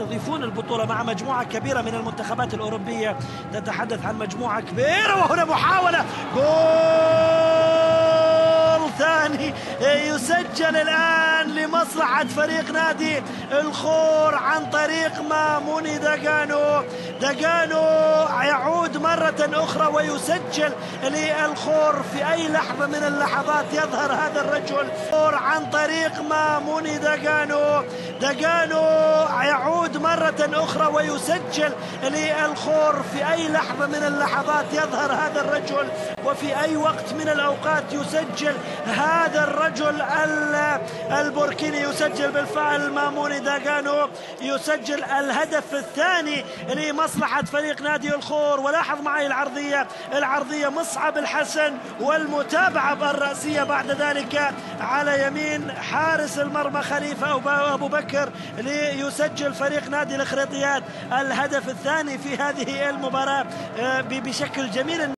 يضيفون البطولة مع مجموعة كبيرة من المنتخبات الأوروبية. تتحدث عن مجموعة كبيرة، وهنا محاولة جول ثاني يسجل الآن لمصلحة فريق نادي الخور عن طريق ماموني داغانو يعود مرة أخرى ويسجل للخور. في أي لحظة من اللحظات يظهر هذا الرجل عن طريق ماموني داغانو يعود مرة أخرى ويسجل للخور. في أي لحظة من اللحظات يظهر هذا الرجل، وفي أي وقت من الأوقات يسجل هذا الرجل البوركيني. يسجل بالفعل ماموني داغانو، يسجل الهدف الثاني لمصلحة فريق نادي الخور. ولاحظ معي العرضية مصعب الحسن، والمتابعة بالرأسية بعد ذلك على يمين حارس المرمى خليفة أبو بكر ليسجل فريق نادي الخريطيات الهدف الثاني في هذه المباراة بشكل جميل.